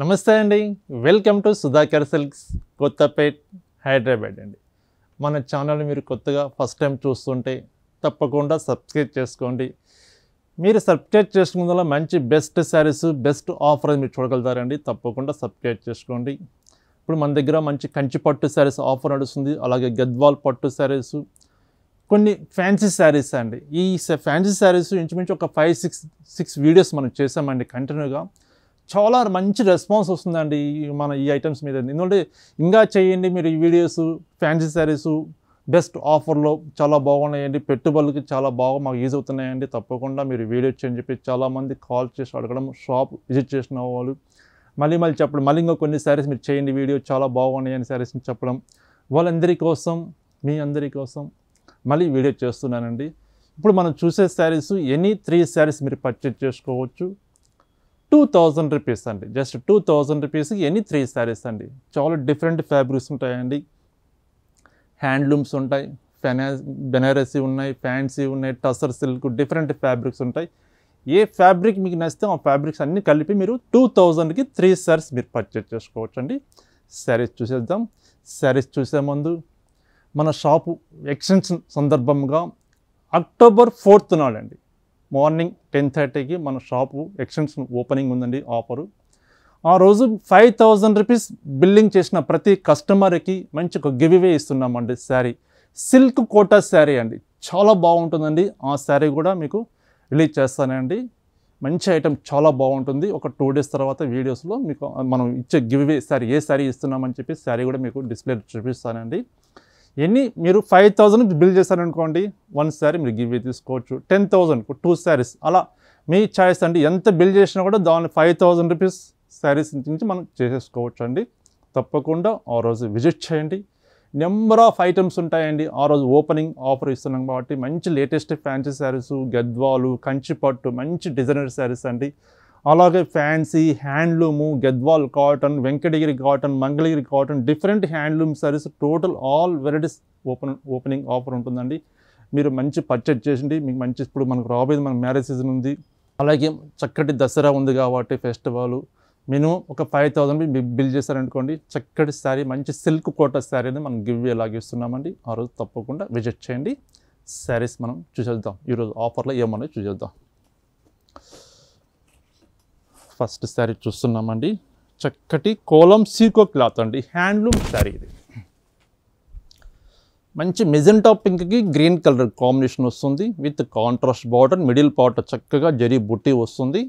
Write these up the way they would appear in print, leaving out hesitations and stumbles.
నమస్తే అండి. Welcome to Sudhakar silks Kothapet Hyderabad అండి. మన ఛానల్ మీరు కొత్తగా ఫస్ట్ టైం చూస్తుంటే తప్పకుండా సబ్స్క్రైబ్ చేసుకోండి. మీరు సబ్స్క్రైబ్ చేసుకున్న వల్ల మంచి బెస్ట్ శారీస్, బెస్ట్ ఆఫర్ మీరు చూడగలుగుతారండి. తప్పకుండా సబ్స్క్రైబ్ చేసుకోండి. ఇప్పుడు మన దగ్గర మంచి కంచి పట్టు శారీస్ ఆఫర్ నడుస్తుంది. అలాగే గద్వాల్ పట్టు శారీస్, కొన్ని ఫ్యాన్సీ శారీస్ అండి. ఈ ఫ్యాన్సీ శారీస్ ఇంచుమించు ఒక 5-6 వీడియోస్ మనం చేసామండి కంటిన్యూగా. చాలా మంచి రెస్పాన్స్ వస్తుందండి మన ఈ ఐటమ్స్ మీద. ఎందుకంటే ఇంకా చేయండి మీరు ఈ వీడియోస్, ఫ్యాన్సీ శారీస్ బెస్ట్ ఆఫర్లో చాలా బాగున్నాయండి, పెట్టుబడులకి చాలా బాగా మాకు యూజ్ అవుతున్నాయండి, తప్పకుండా మీరు వీడియో చేయని చెప్పి చాలామంది కాల్ చేసి అడగడం, షాప్ విజిట్ చేసిన వాళ్ళు మళ్ళీ చెప్పడం, మళ్ళీ ఇంకా కొన్ని శారీస్ మీరు చేయండి వీడియో చాలా బాగున్నాయని శారీస్ని చెప్పడం, వాళ్ళందరి కోసం మీ అందరి కోసం మళ్ళీ వీడియో చేస్తున్నానండి. ఇప్పుడు మనం చూసే శారీస్ ఎనీ 3 శారీస్ మీరు పర్చేజ్ చేసుకోవచ్చు. 2000 రూపీస్ అండి. జస్ట్ 2000 రూపీస్కి ఎనీ 3 శారీస్ అండి. చాలా డిఫరెంట్ ఫ్యాబ్రిక్స్ ఉంటాయండి. హ్యాండ్లూమ్స్ ఉంటాయి, బెనారసీ ఉన్నాయి, ఫ్యాన్సీ ఉన్నాయి, టసర్ సిల్క్, డిఫరెంట్ ఫ్యాబ్రిక్స్ ఉంటాయి. ఏ ఫ్యాబ్రిక్ మీకు నచ్చితే ఆ ఫ్యాబ్రిక్స్ అన్నీ కలిపి మీరు 2000కి 3 శారీస్ మీరు పర్చేజ్ చేసుకోవచ్చు అండి. శారీస్ చూసేద్దాం. శారీస్ చూసే ముందు మన షాపు ఎక్స్టెన్షన్ సందర్భంగా అక్టోబర్ 4th నాడండి మార్నింగ్ 10:30కి మన షాపు ఎక్స్టెన్షన్ ఓపెనింగ్ ఉందండి ఆఫరు. ఆ రోజు 5000 రూపీస్ బిల్లింగ్ చేసిన ప్రతి కస్టమర్కి మంచి ఒక గివ్వే ఇస్తున్నామండి. శారీ సిల్క్ కోటా శారీ అండి, చాలా బాగుంటుందండి. ఆ శారీ కూడా మీకు రిలీజ్ చేస్తానండి. మంచి ఐటమ్, చాలా బాగుంటుంది. ఒక 2 డేస్ తర్వాత వీడియోస్లో మీకు మనం ఇచ్చే గివ్వే శారీ, ఏ శారీ ఇస్తున్నామని చెప్పి శారీ కూడా మీకు డిస్ప్లే చూపిస్తానండి. మీరు 5000 బిల్ చేశారనుకోండి, 1 శారీ మీరు గివ్ తీసుకోవచ్చు. 10,000కు 2 శారీస్, అలా మీ చాయిస్ అండి. ఎంత బిల్ చేసినా కూడా దాని 5000 రూపీస్ శారీస్ నుంచి మనం చేసేసుకోవచ్చు అండి. తప్పకుండా ఆ రోజు విజిట్ చేయండి. నెంబర్ ఆఫ్ ఐటమ్స్ ఉంటాయండి. ఆ రోజు ఓపెనింగ్ ఆఫర్ ఇస్తున్నాం కాబట్టి మంచి లేటెస్ట్ ఫ్యాన్సీ శారీస్, గద్వాలు, కంచిపట్టు, మంచి డిజైనర్ శారీస్ అండి. అలాగే fancy, handloom, Gadwal cotton, Venkatagiri cotton, Mangalagiri cotton, different handloom saris, total all varieties opening offer ఉంటుందండి. మీరు మంచి పర్చేజ్ చేసిండి. మీకు మంచి, ఇప్పుడు మనకు రాబోయేది మన మ్యారేజ్ సీజన్ ఉంది, అలాగే చక్కటి దసరా ఉంది కాబట్టి ఫెస్టివల్, మినిమం ఒక 5000 బిల్ చేశారనుకోండి, చక్కటి శారీ, మంచి సిల్క్ కోటా శారీ అనేది మనం గివ్ అలాగే ఇస్తున్నామండి. ఆ రోజు తప్పకుండా విజిట్ చేయండి. శారీస్ మనం చూసేద్దాం. ఈరోజు ఆఫర్లో ఏమన్నా చూసేద్దాం. ఫస్ట్ శారీ చూస్తున్నామండి. చక్కటి కోలం సీకో క్లాత్ అండి, హ్యాండ్లూమ్ శారీ. ఇది మంచి మెజెంటా పింక్కి గ్రీన్ కలర్ కాంబినేషన్ వస్తుంది with contrast border, middle part చక్కగా జరీ బుట్టి వస్తుంది.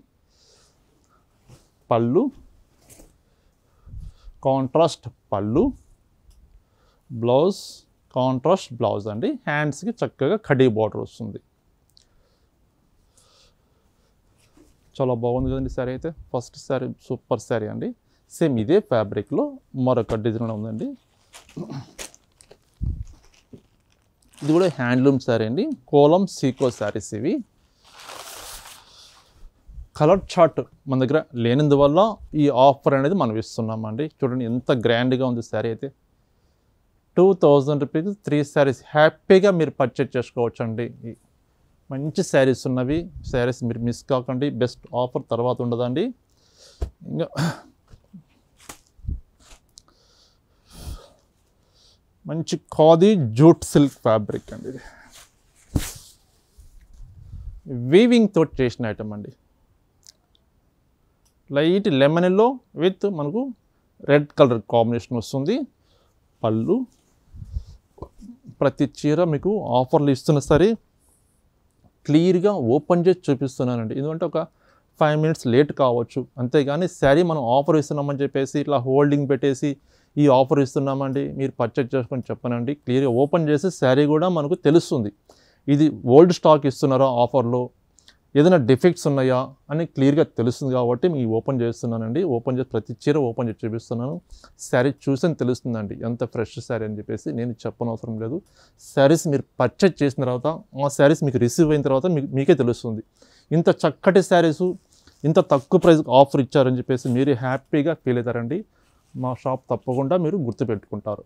పళ్ళు కాంట్రాస్ట్ పళ్ళు, బ్లౌజ్ కాంట్రాస్ట్ బ్లౌజ్ అండి. హ్యాండ్స్కి చక్కగా కడీ బార్డర్ వస్తుంది. చాలా బాగుంది కదండి శారీ అయితే. ఫస్ట్ శారీ సూపర్ శారీ అండి. సేమ్ ఇదే ఫ్యాబ్రిక్లో మరొక డిజైన్ ఉందండి. ఇది కూడా హ్యాండ్లూమ్ శారీ అండి. కోలం సీకో శారీస్ ఇవి. కలర్ చార్ట్ మన దగ్గర లేనందువల్ల ఈ ఆఫర్ అనేది మనం ఇస్తున్నామండి. చూడండి ఎంత గ్రాండ్గా ఉంది శారీ అయితే. 2000 రూపీస్ 3 శారీస్ హ్యాపీగా మీరు పర్చేజ్ చేసుకోవచ్చు అండి. మంచి శారీస్ ఉన్నవి. శారీస్ మీరు మిస్ కాకండి. బెస్ట్ ఆఫర్ తర్వాత ఉండదండి. ఇంకా మంచి ఖాదీ జూట్ సిల్క్ ఫ్యాబ్రిక్ అండి. ఇది వీవింగ్ తోటి చేసిన ఐటమ్ అండి. లైట్ లెమన్లో విత్ మనకు రెడ్ కలర్ కాంబినేషన్ వస్తుంది. పళ్ళు, ప్రతి చీర మీకు ఆఫర్లు ఇస్తున్న సరే క్లియర్గా ఓపెన్ చేసి చూపిస్తున్నానండి. ఎందుకంటే ఒక 5 మినిట్స్ లేట్ కావచ్చు, అంతేగాని శారీ మనం ఆఫర్ ఇస్తున్నామని చెప్పేసి ఇట్లా హోల్డింగ్ పెట్టేసి ఈ ఆఫర్ ఇస్తున్నామండి మీరు పర్చేజ్ చేసుకొని చెప్పనండి. క్లియర్గా ఓపెన్ చేసి శారీ కూడా మనకు తెలుస్తుంది. ఇది ఓల్డ్ స్టాక్ ఇస్తున్నారా, ఆఫర్లో ఏదైనా డిఫెక్ట్స్ ఉన్నాయా అని క్లియర్గా తెలుస్తుంది కాబట్టి మీకు ఓపెన్ చేస్తున్నానండి. ఓపెన్ చేసి ప్రతి చీర ఓపెన్ చేసి చూపిస్తున్నాను. శారీ చూసని తెలుస్తుందండి ఎంత ఫ్రెష్ శారీ అని చెప్పేసి. నేను చెప్పనవసరం లేదు. శారీస్ మీరు పర్చేజ్ చేసిన తర్వాత, ఆ శారీస్ మీకు రిసీవ్ అయిన తర్వాత మీకే తెలుస్తుంది. ఇంత చక్కటి శారీసు ఇంత తక్కువ ప్రైస్ ఆఫర్ ఇచ్చారని చెప్పేసి మీరు హ్యాపీగా ఫీల్ అవుతారండి. మా షాప్ తప్పకుండా మీరు గుర్తుపెట్టుకుంటారు.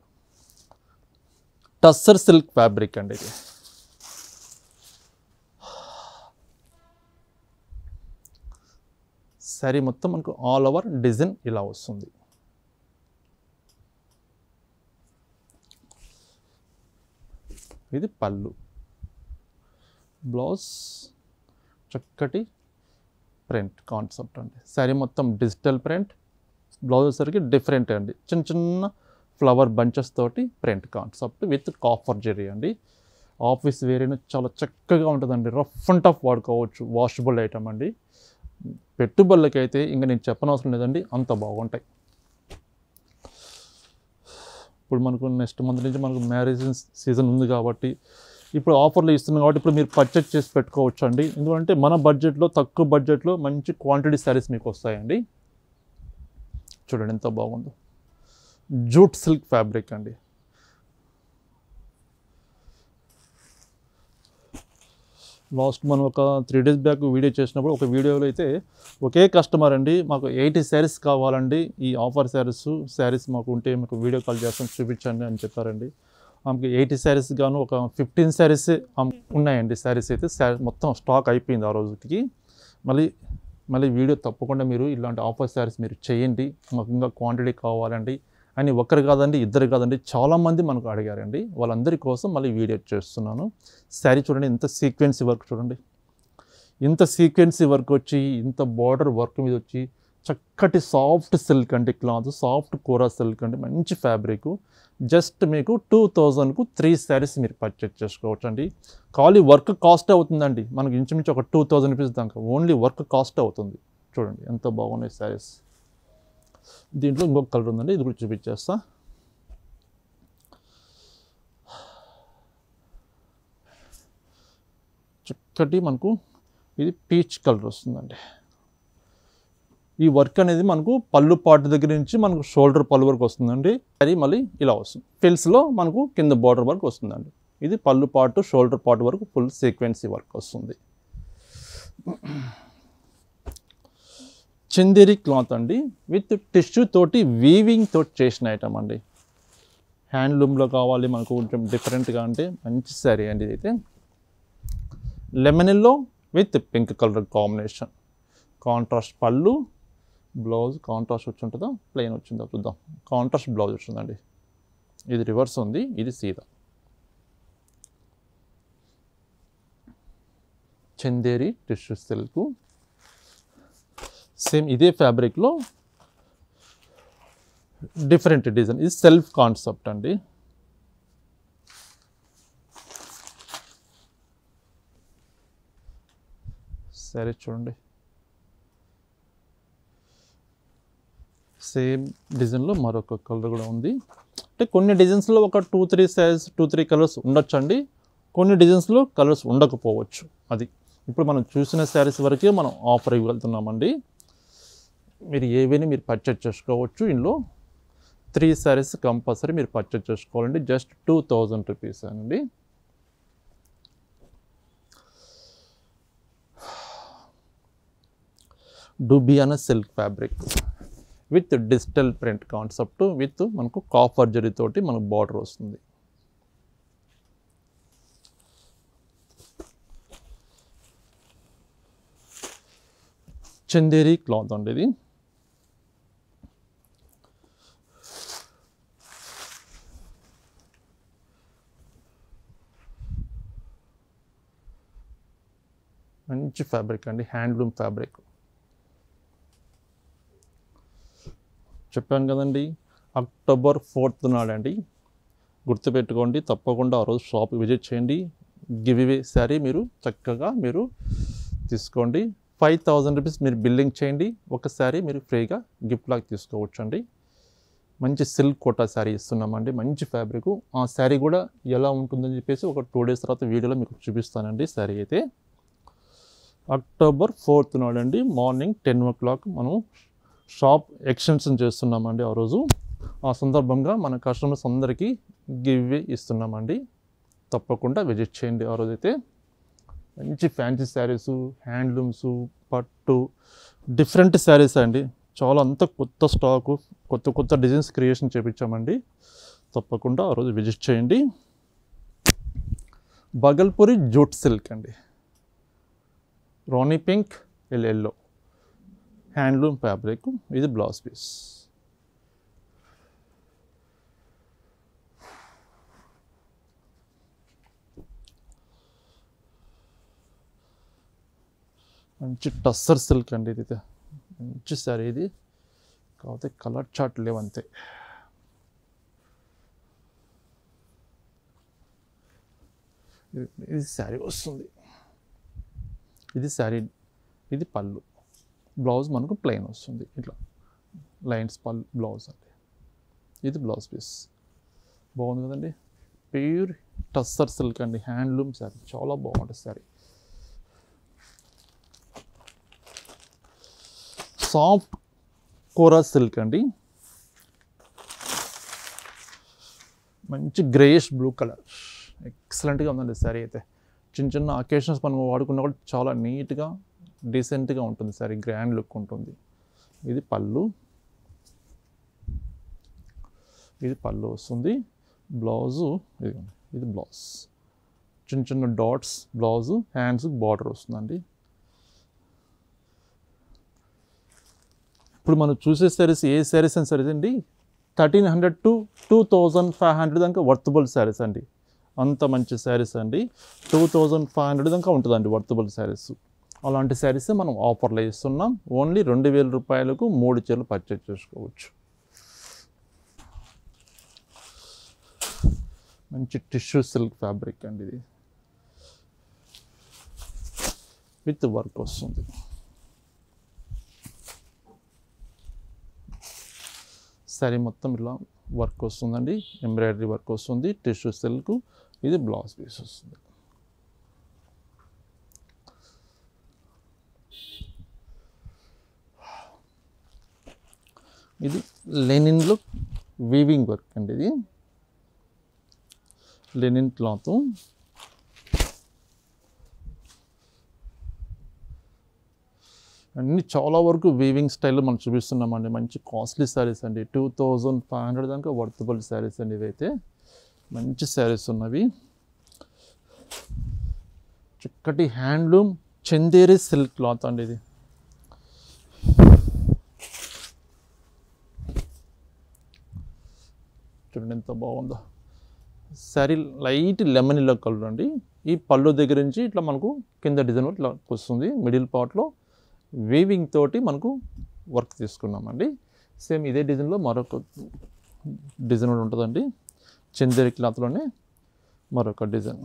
టస్సర్ సిల్క్ ఫ్యాబ్రిక్ అండి ఇది. శారీ మొత్తం మనకు ఆల్ ఓవర్ డిజైన్ ఇలా వస్తుంది. ఇది పళ్ళు, బ్లౌజ్ చక్కటి ప్రింట్ కాన్సెప్ట్ అండి. శారీ మొత్తం డిజిటల్ ప్రింట్, బ్లౌజ్ వచ్చేసరికి డిఫరెంట్ అండి, చిన్న చిన్న ఫ్లవర్ బంచెస్ తోటి print concept with copper zari అండి. ఆఫీస్ వేర్ అయినా చాలా చక్కగా ఉంటుందండి, రఫ్ అండ్ టఫ్ వాడుకోవచ్చు, వాషబుల్ ఐటమ్ అండి. పెట్టుబడులకైతే ఇంకా నేను చెప్పనవసరం లేదండి, అంత బాగుంటాయి. ఇప్పుడు మనకు నెక్స్ట్ మంత్ నుంచి మనకు మ్యారేజ్ సీజన్ ఉంది కాబట్టి ఇప్పుడు ఆఫర్లు ఇస్తున్నాం కాబట్టి ఇప్పుడు మీరు పర్చేజ్ చేసి పెట్టుకోవచ్చు అండి. ఎందుకంటే మన బడ్జెట్లో, తక్కువ బడ్జెట్లో మంచి క్వాంటిటీ శారీస్ మీకు వస్తాయండి. చూడండి ఎంత బాగుందో, జూట్ సిల్క్ ఫ్యాబ్రిక్ అండి. లాస్ట్ మనం ఒక 3 days బ్యాక్ వీడియో చేసినప్పుడు ఒక వీడియోలో అయితే ఒకే కస్టమర్ అండి మాకు 80 శారీస్ కావాలండి, ఈ ఆఫర్ శారీస్ మాకు ఉంటే మీకు వీడియో కాల్ చేస్తాం చూపించండి అని చెప్పారండి. ఆమెకి 80 శారీస్ గాను ఒక 15 శారీస్ ఉన్నాయండి. శారీస్ అయితే మొత్తం స్టాక్ అయిపోయింది ఆ రోజుకి. మళ్ళీ వీడియో తప్పకుండా మీరు ఇలాంటి ఆఫర్ శారీస్ మీరు చేయండి, మాకు ఇంకా క్వాంటిటీ కావాలండి అని ఒకరు కాదండి, ఇద్దరు కాదండి, చాలామంది మనకు అడిగారండి. వాళ్ళందరి కోసం మళ్ళీ వీడియో చేస్తున్నాను. శారీ చూడండి, ఇంత సీక్వెన్సీ వర్క్ చూడండి, ఇంత సీక్వెన్సీ వర్క్ వచ్చి, ఇంత బార్డర్ వర్క్ మీద వచ్చి, చక్కటి సాఫ్ట్ సిల్క్ అండి, క్లాత్ సాఫ్ట్ కోరా సిల్క్ అండి, మంచి ఫ్యాబ్రిక్. జస్ట్ మీకు 2000కు 3 శారీస్ మీరు పర్చేజ్ చేసుకోవచ్చు అండి. ఖాళీ వర్క్ కాస్ట్ అవుతుందండి మనకు ఇంచుమించు ఒక 2000 రూపీస్ దాకా ఓన్లీ వర్క్ కాస్ట్ అవుతుంది. చూడండి ఎంత బాగున్నాయి శారీస్. దీంట్లో ఇంకొక కలర్ ఉందండి, ఇది కూడా చూపించేస్తా. చక్కటి మనకు ఇది పీచ్ కలర్ వస్తుందండి. ఈ వర్క్ అనేది మనకు పళ్ళు పార్ట్ దగ్గర నుంచి మనకు షోల్డర్ పళ్ళు వరకు వస్తుందండి. అది మళ్ళీ ఇలా వస్తుంది, ఫిల్స్లో మనకు కింద బార్డర్ వరకు వస్తుందండి. ఇది పళ్ళు పార్ట్, షోల్డర్ పార్ట్ వరకు ఫుల్ సీక్వెన్సీ వర్క్ వస్తుంది. చందేరి క్లాత్ అండి, విత్ టిష్యూ తోటి వీవింగ్ తోటి చేసిన ఐటమ్ అండి. హ్యాండ్లూమ్లో కావాలి మనకు కొంచెం డిఫరెంట్గా అంటే మంచి శారీ అండి. ఇదైతే lemon yellow with pink colour combination, contrast పళ్ళు, బ్లౌజ్ కాంట్రాస్ట్ వచ్చి ఉంటుందా ప్లెయిన్ వచ్చిందా చూద్దాం. కాంట్రాస్ట్ బ్లౌజ్ వచ్చిందండి, ఇది రివర్స్ ఉంది, ఇది సీదా. చందేరి టిష్యూ సిల్క్, సేమ్ ఇదే ఫ్యాబ్రిక్లో డిఫరెంట్ డిజైన్, ఇది సెల్ఫ్ కాన్సెప్ట్ అండి. సరే చూడండి, సేమ్ డిజైన్లో మరొక కలర్ కూడా ఉంది. అంటే కొన్ని డిజైన్స్లో ఒక 2-3 కలర్స్ ఉండొచ్చు అండి, కొన్ని డిజైన్స్లో కలర్స్ ఉండకపోవచ్చు. అది ఇప్పుడు మనం చూసిన శారీస్ వరకే మనం ఆఫర్ ఇవ్వగలుగుతున్నామండి. మీరు ఏవైనా మీరు పర్చేజ్ చేసుకోవచ్చు. ఇందులో 3 శారీస్ కంపల్సరీ మీరు పర్చేజ్ చేసుకోవాలండి. జస్ట్ 2000 రూపీస్ అండి. డూబియానా silk fabric with digital print concept, with మనకు కాఫర్ జరీ తోటి మనకు బార్డర్ వస్తుంది. చందేరి క్లాత్ అండి ఇది. మంచి ఫ్యాబ్రిక్ అండి, హ్యాండ్లూమ్ ఫ్యాబ్రిక్. చెప్పాను కదండి, October 4th నాడండి, గుర్తుపెట్టుకోండి. తప్పకుండా ఆ రోజు షాప్ విజిట్ చేయండి. గివ్ అవే శారీ మీరు చక్కగా మీరు తీసుకోండి. 5000 రూపీస్ మీరు బిల్లింగ్ చేయండి, ఒక శారీ మీరు ఫ్రీగా గిఫ్ట్ లాగా తీసుకోవచ్చు అండి. మంచి సిల్క్ కోటా శారీ ఇస్తున్నామండి, మంచి ఫ్యాబ్రిక్. ఆ శారీ కూడా ఎలా ఉంటుందని చెప్పేసి ఒక 2 days తర్వాత వీడియోలో మీకు చూపిస్తానండి. శారీ అయితే October 4th నాడండి మార్నింగ్ 10 o'clock మనం షాప్ ఎక్స్టెన్షన్ చేస్తున్నామండి ఆ రోజు. ఆ సందర్భంగా మన కస్టమర్స్ అందరికీ గివ్ అవే ఇస్తున్నామండి. తప్పకుండా విజిట్ చేయండి ఆ రోజైతే. మంచి ఫ్యాన్సీ శారీస్, హ్యాండ్లూమ్స్, పట్టు, డిఫరెంట్ శారీస్ అండి. చాలా అంతా కొత్త స్టాకు, కొత్త డిజైన్స్ క్రియేషన్ చేయించామండి. తప్పకుండా ఆ రోజు విజిట్ చేయండి. బగల్పూరి జూట్ సిల్క్ అండి, రాణి పింక్, ఎల్లో, హ్యాండ్లూమ్ ఫ్యాబ్రిక్, ఇది బ్లౌజ్ పీస్. మంచి టస్సర్ సిల్క్ అండి, ఇది మంచి శారీ. ఇది కాకపోతే కలర్ చార్ట్ లేవంతే. ఇది శారీ వస్తుంది, ఇది శారీ, ఇది పళ్ళు. బ్లౌజ్ మనకు ప్లెయిన్ వస్తుంది, ఇట్లా లైన్స్ పళ్ళు బ్లౌజ్ అండి. ఇది బ్లౌజ్ పీస్. బాగుంది కదండి, ప్యూర్ టస్సర్ సిల్క్ అండి, హ్యాండ్లూమ్ శారీ, చాలా బాగుంటుంది శారీ. సాఫ్ట్ కోరా సిల్క్ అండి, మంచి గ్రేయిష్ బ్లూ కలర్, ఎక్సలెంట్గా ఉందండి శారీ అయితే. చిన్న చిన్న అకేషన్స్ మనం వాడుకున్నా కూడా చాలా నీట్గా డీసెంట్గా ఉంటుంది శారీ, గ్రాండ్ లుక్ ఉంటుంది. ఇది పళ్ళు, ఇది పళ్ళు వస్తుంది. బ్లౌజు ఇది బ్లౌజ్, చిన్న చిన్న డాట్స్ బ్లౌజు, హ్యాండ్స్ బార్డర్ వస్తుందండి. ఇప్పుడు మనం చూసే శారీస్ ఏ శారీస్ అని శారీస్ అండి 1300 to 2500 దాకా వర్తబుల్ శారీస్ అండి. అంత మంచి శారీస్ అండి, 2500 దాకా ఉంటుందండి వర్తబుల్ శారీస్. అలాంటి శారీస్ మనం ఆఫర్లో ఇస్తున్నాం. ఓన్లీ 2000 రూపాయలకు 3 చీరలు పర్చేజ్ చేసుకోవచ్చు. మంచి టిష్యూ సిల్క్ ఫ్యాబ్రిక్ అండి, ఇది విత్ వర్క్ వస్తుంది. శారీ మొత్తం ఇలా వర్క్ వస్తుందండి, ఎంబ్రాయిడరీ వర్క్ వస్తుంది, టిష్యూ సిల్క్. ఇది బ్లౌజ్ పీస్ వస్తుంది. ఇది లెనిన్లో వీవింగ్ వర్క్ అండి, ఇది లెనిన్ క్లాత్. అన్నీ చాలా వరకు వీవింగ్ స్టైల్లో మనం చూపిస్తున్నామండి. మంచి కాస్ట్లీ శారీస్ అండి, 2500 దాకా వర్తబుల్ శారీస్ అండి. ఇవైతే మంచి శారీస్ ఉన్నవి. చక్కటి హ్యాండ్లూమ్ చందేరి సిల్క్ క్లాత్ అండి, ఇది చూడండి ఎంత బాగుందో sari. Light lemon yellow colour అండి. ఈ పళ్ళు దగ్గర నుంచి ఇట్లా మనకు కింద డిజైన్ ఇట్లా వస్తుంది. మిడిల్ పార్ట్లో వీవింగ్ తోటి మనకు వర్క్ తీసుకున్నామండి. సేమ్ ఇదే డిజైన్లో మరొక డిజైన్ కూడా ఉంటుందండి, చందేరి క్లాత్లోనే మరొక డిజైన్.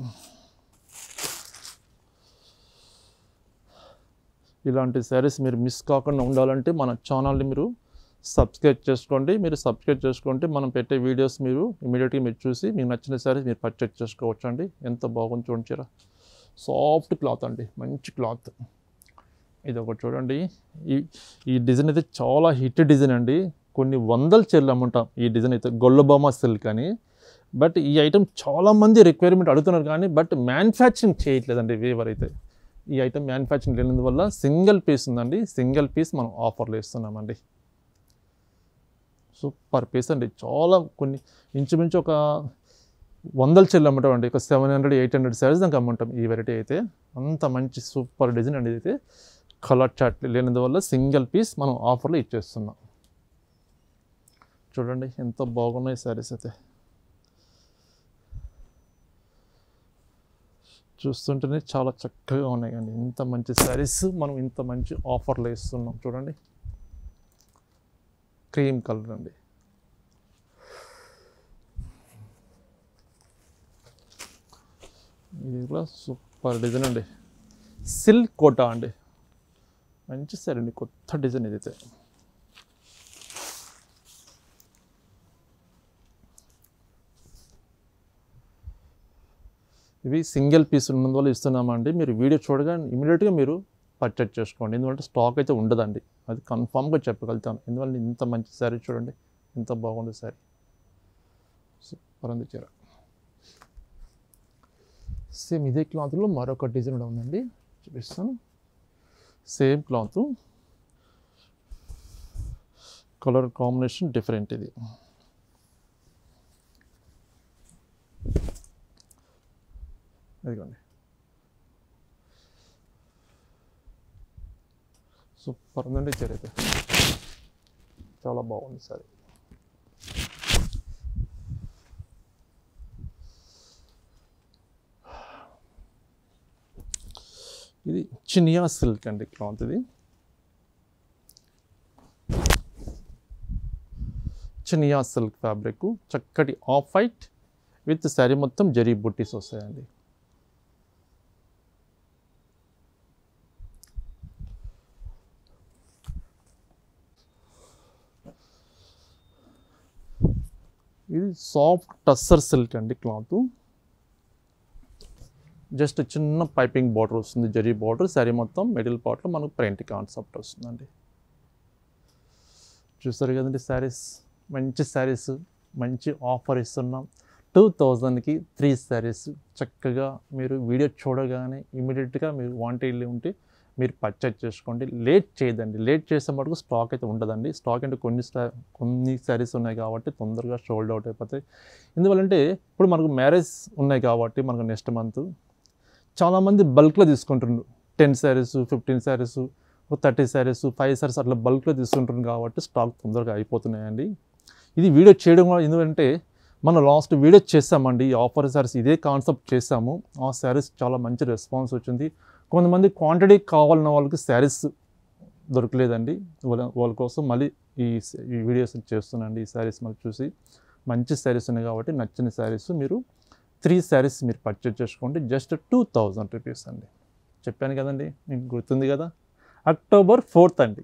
ఇలాంటి శారీస్ మీరు మిస్ కాకుండా ఉండాలంటే మన ఛానల్ని మీరు సబ్స్క్రైబ్ చేసుకోండి. మీరు సబ్స్క్రైబ్ చేసుకుంటే మనం పెట్టే వీడియోస్ మీరు ఇమీడియట్గా మీరు చూసి మీకు నచ్చిన శారీస్ మీరు పర్చేజ్ చేసుకోవచ్చు అండి. ఎంత బాగుంది చూడండి చీర, సాఫ్ట్ క్లాత్ అండి, మంచి క్లాత్. ఇది ఒకటి చూడండి, ఈ డిజైన్ అయితే చాలా హిట్ డిజైన్ అండి. కొన్ని వందల చీరలు అమ్ముంటాం ఈ డిజైన్ అయితే, గొల్లబామ సిల్క్ అని. బట్ ఈ ఐటమ్ చాలామంది రిక్వైర్మెంట్ అడుగుతున్నారు కానీ బట్ మ్యానుఫ్యాక్చరింగ్ చేయట్లేదండి వీవర్ అయితే. ఈ ఐటమ్ మ్యానుఫ్యాక్చరింగ్ లేనందువల్ల సింగిల్ పీస్ ఉందండి, సింగిల్ పీస్ మనం ఆఫర్లో ఇస్తున్నామండి. సూపర్ పీస్ అండి, చాలా కొన్ని ఇంచుమించు ఒక వందల చీరలు అమ్ముతాం అండి, ఒక 700-800 శారీస్ దాకా అమ్ముంటాం ఈ వెరైటీ అయితే. అంత మంచి సూపర్ డిజైన్ అండి. అయితే కలర్ చార్ట్ లేనందువల్ల సింగిల్ పీస్ మనం ఆఫర్లో ఇచ్చేస్తున్నాం. చూడండి ఎంత బాగున్నాయి శారీస్ అయితే, చూస్తుంటేనే చాలా చక్కగా ఉన్నాయి అండి. ఇంత మంచి శారీస్ మనం ఇంత మంచి ఆఫర్లో ఇస్తున్నాం. చూడండి క్రీమ్ కలర్ అండి, ఇది కూడా సూపర్ డిజైన్ అండి, సిల్క్ కోటా అండి, మంచి సారీ అండి, కొత్త డిజైన్ ఇదైతే. ఇవి సింగిల్ పీస్ ఉన్నందువల్ల ఇస్తున్నామండి. మీరు వీడియో చూడగానే ఇమీడియట్గా మీరు పర్చేజ్ చేసుకోండి, ఎందుకంటే స్టాక్ అయితే ఉండదండి, అది కన్ఫామ్గా చెప్పగలుగుతాను. ఎందువల్ల ఇంత మంచి శారీ చూడండి, ఎంత బాగుంది శారీ, సూపర్ ఉంది చీర. సేమ్ ఇదే క్లాత్లో మరొక డిజైన్ కూడా ఉందండి, చూపిస్తాను. Same cloth, colour combination different. ఇది ఇదిగోండి సూపర్ ఉందండి చీర అయితే, చాలా బాగుంది సారీ. ఇది చినియా సిల్క్ అండి క్లాత్, ఇది చినియా సిల్క్ ఫ్యాబ్రిక్, చక్కటి ఆఫ్ వైట్ విత్ శారీ మొత్తం జరీ బుట్టీస్ వస్తాయండి. ఇది సాఫ్ట్ టస్సర్ సిల్క్ అండి క్లాత్, జస్ట్ చిన్న పైపింగ్ బార్డర్ వస్తుంది, జరీ బార్డర్, శారీ మొత్తం మిడిల్ పార్ట్లో మనకు ప్రింట్ కాన్సెప్ట్ వస్తుందండి. చూస్తారు కదండి శారీస్, మంచి శారీస్, మంచి ఆఫర్ ఇస్తున్నాం. 2000కి 3 శారీస్. చక్కగా మీరు వీడియో చూడగానే ఇమీడియట్గా మీరు వాంటెడ్లీ ఉంటే మీరు పర్చేజ్ చేసుకోండి. లేట్ చేయదండి, లేట్ చేసే మటుకు స్టాక్ అయితే ఉండదండి. స్టాక్ అంటే కొన్ని శారీస్ ఉన్నాయి కాబట్టి తొందరగా సోల్డ్ అవుట్ అయిపోతాయి. ఎందువల్లంటే ఇప్పుడు మనకు మ్యారేజ్ ఉన్నాయి కాబట్టి మనకు నెక్స్ట్ మంత్ చాలామంది బల్క్లో తీసుకుంటున్నారు. 10 శారీస్, 15 శారీస్, 30 శారీస్, 5 శారీస్ అట్లా బల్క్లో తీసుకుంటున్నారు కాబట్టి స్టాక్ తొందరగా అయిపోతున్నాయండి. ఇది వీడియో చేయడం వల్ల ఎందుకంటే మనం లాస్ట్ వీడియో చేసామండి, ఈ ఆఫర్ శారీస్ ఇదే కాన్సెప్ట్ చేసాము. ఆ శారీస్ చాలా మంచి రెస్పాన్స్ వచ్చింది. కొంతమంది క్వాంటిటీ కావాలన్న వాళ్ళకి శారీస్ దొరకలేదండి, వాళ్ళ కోసం మళ్ళీ ఈ వీడియోస్ చేస్తున్నాండి. ఈ శారీస్ మళ్ళీ చూసి మంచి శారీస్ ఉన్నాయి కాబట్టి నచ్చిన శారీస్ మీరు 3 శారీస్ మీరు పర్చేజ్ చేసుకోండి. జస్ట్ 2000 రూపీస్ అండి. చెప్పాను కదండి, మీకు గుర్తుంది కదా. అక్టోబర్ 4th అండి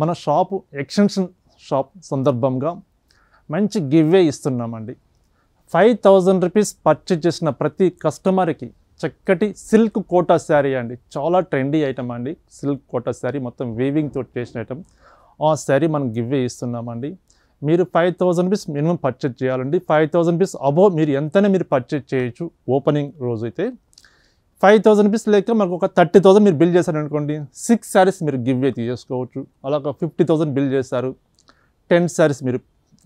మన షాపు ఎక్స్టెన్షన్ షాప్ సందర్భంగా మంచి గివ్వే ఇస్తున్నామండి. 5000 రూపీస్ పర్చేజ్ చేసిన ప్రతి కస్టమర్కి చక్కటి సిల్క్ కోటా శారీ అండి, చాలా ట్రెండీ ఐటమ్ అండి. సిల్క్ కోటా శారీ మొత్తం వీవింగ్ తోటి చేసిన ఐటమ్, ఆ శారీ మనం గివ్వే ఇస్తున్నామండి. మీరు 5000 రూపీస్ మినిమం పర్చేజ్ చేయాలండి. 5000 రూపీస్ అబోవ్ మీరు ఎంతైనా మీరు పర్చేజ్ చేయొచ్చు. ఓపెనింగ్ రోజు అయితే 5000 రూపీస్ లేక మనకు ఒక 30,000 మీరు బిల్ చేశారనుకోండి, 6 శారీస్ మీరు గివ్వే తీసుకోవచ్చు. అలాగ 50,000 బిల్ చేశారు, 10 శారీస్ మీరు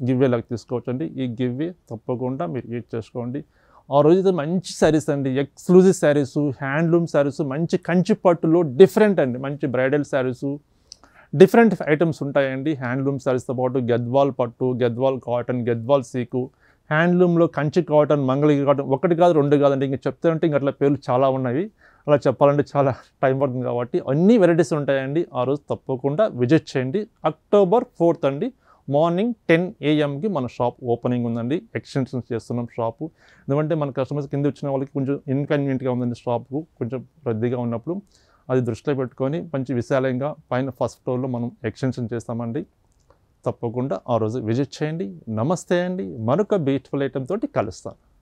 గివ్వే లాగా తీసుకోవచ్చు అండి. ఈ గివ్వే తప్పకుండా మీరు యూజ్ చేసుకోండి. ఆ రోజు మంచి శారీస్ అండి, ఎక్స్క్లూజివ్ శారీస్, హ్యాండ్లూమ్ శారీస్, మంచి కంచి పట్టులో డిఫరెంట్ అండి, మంచి బ్రైడల్ శారీస్, డిఫరెంట్ ఐటమ్స్ ఉంటాయండి. హ్యాండ్లూమ్ శారీస్తో పాటు గద్వాల్ పట్టు, గద్వాల్ కాటన్, గద్వాల్ సీకు, హ్యాండ్లూమ్లో కంచి కాటన్, మంగళగిరి కాటన్, ఒకటి కాదు 2 కాదండి, ఇంక చెప్తానంటే ఇంక అట్లా పేర్లు చాలా ఉన్నాయి. అలా చెప్పాలంటే చాలా టైం పడుతుంది కాబట్టి అన్ని వెరైటీస్ ఉంటాయండి. ఆ రోజు తప్పకుండా విజిట్ చేయండి. అక్టోబర్ 4th అండి, మార్నింగ్ 10 AM మన షాప్ ఓపెనింగ్ ఉందండి. ఎక్స్టెన్షన్స్ చేస్తున్నాం షాపు. ఎందుకంటే మన కస్టమర్స్ కింద వచ్చిన వాళ్ళకి కొంచెం ఇన్కన్వీనియంట్గా ఉందండి, షాపు కొంచెం రద్దీగా ఉన్నప్పుడు అది దృష్టిలో పెట్టుకొని మంచి విశాలంగా పైన ఫస్ట్ ఫ్లోర్లో మనం ఎక్స్టెన్షన్ చేస్తామండి. తప్పకుండా ఆ రోజు విజిట్ చేయండి. నమస్తే అండి, మరొక బ్యూటిఫుల్ ఐటమ్ తోటి కలుస్తాను.